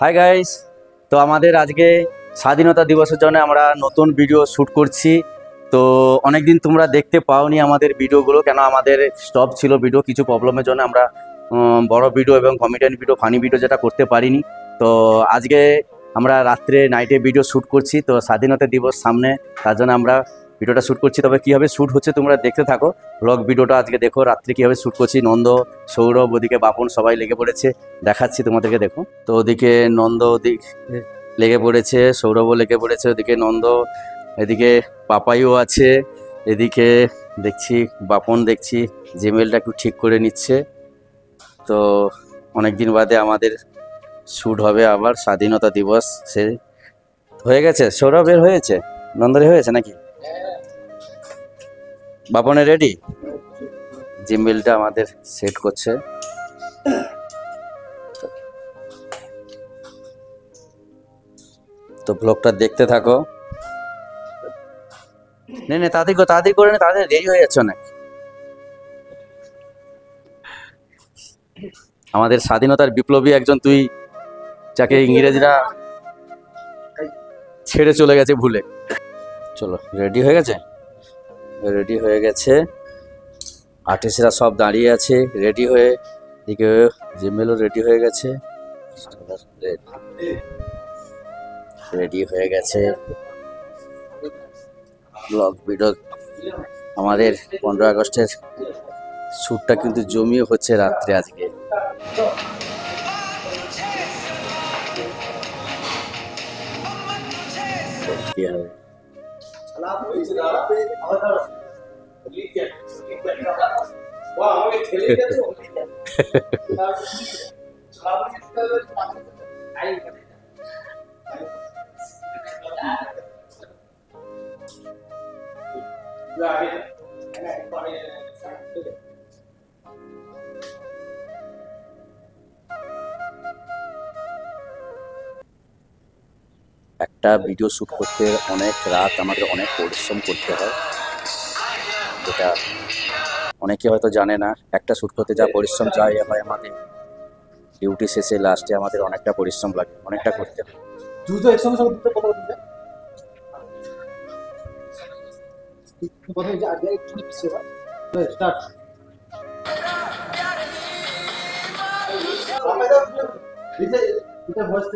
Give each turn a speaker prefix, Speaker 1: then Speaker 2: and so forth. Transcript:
Speaker 1: Hi guys, তো আমাদের আজকে স্বাধীনতা দিবসের জন্য আমরা নতুন ভিডিও শ্যুট করছি। তো অনেকদিন তোমরা দেখতে পাওনি আমাদের ভিডিওগুলো, কেন আমাদের স্টপ ছিল ভিডিও কিছু প্রবলেমের জন্য। আমরা বড় ভিডিও এবং কমেডিয়ান ভিডিও, ফানি ভিডিও যেটা করতে পারিনি। তো আজকে আমরা রাত্রে নাইটে ভিডিও শ্যুট করছি। তো স্বাধীনতা দিবস সামনে, তার জন্য আমরা ভিডিওটা শ্যুট করছি। তবে কীভাবে শ্যুট হচ্ছে তোমরা দেখতে থাকো। ব্লগ ভিডিওটা আজকে দেখো, রাত্রে কীভাবে শ্যুট করছি। নন্দ, সৌরভ, ওদিকে বাপন সবাই লেগে পড়েছে, দেখাচ্ছি তোমাদেরকে, দেখো। তো ওদিকে নন্দ ওদিকে লেগে পড়েছে, সৌরভও লেগে পড়েছে, ওদিকে নন্দ, এদিকে পাপাইও আছে, এদিকে দেখছি বাপন, দেখছি জিমেলটা একটু ঠিক করে নিচ্ছে। তো অনেক দিন বাদে আমাদের শ্যুট হবে আবার স্বাধীনতা দিবস। সে হয়ে গেছে, সৌরভের হয়েছে, নন্দরের হয়েছে নাকি? বাপনের রেডি, জিমেলটা আমাদের সেট করছে। তো ব্লগটা দেখতে থাকো। নে তাড়াতাড়ি করে নে, তাড়াতাড়ি দেরি হয়ে যাচ্ছে অনেক। আমাদের স্বাধীনতার বিপ্লবী একজন তুই, যাকে ইংরেজরা ছেড়ে চলে গেছে ভুলে। চলো, রেডি হয়ে গেছে, রেডি হয়ে গেছে। আর্টিস্টরা সব দাঁড়িয়ে আছে রেডি হয়ে, এদিকে জিমেলও রেডি হয়ে গেছে, রেডি হয়ে গেছে। ব্লগ ভিডিও আমাদের 15 আগস্টের শ্যুটটা কিন্তু জমিয়ে হচ্ছে রাত্রে আজকে। কি হবে? একটা ভিডিও শ্যুট করতে অনেক রাত, আমাদের অনেক পরিশ্রম করতে হয়, যেটা অনেকে হয়তো জানে না। একটা শ্যুট করতে যা পরিশ্রম যা হয়, আমাদের ডিউটি শেষে লাস্টে আমাদের অনেকটা পরিশ্রম লাগে, অনেকটা করতে হয়। তুই তো একসঙ্গে সব দিতে কথা বলছিস, কথা যে আগে একটু সেবা স্টার্ট। এটা ভয়েস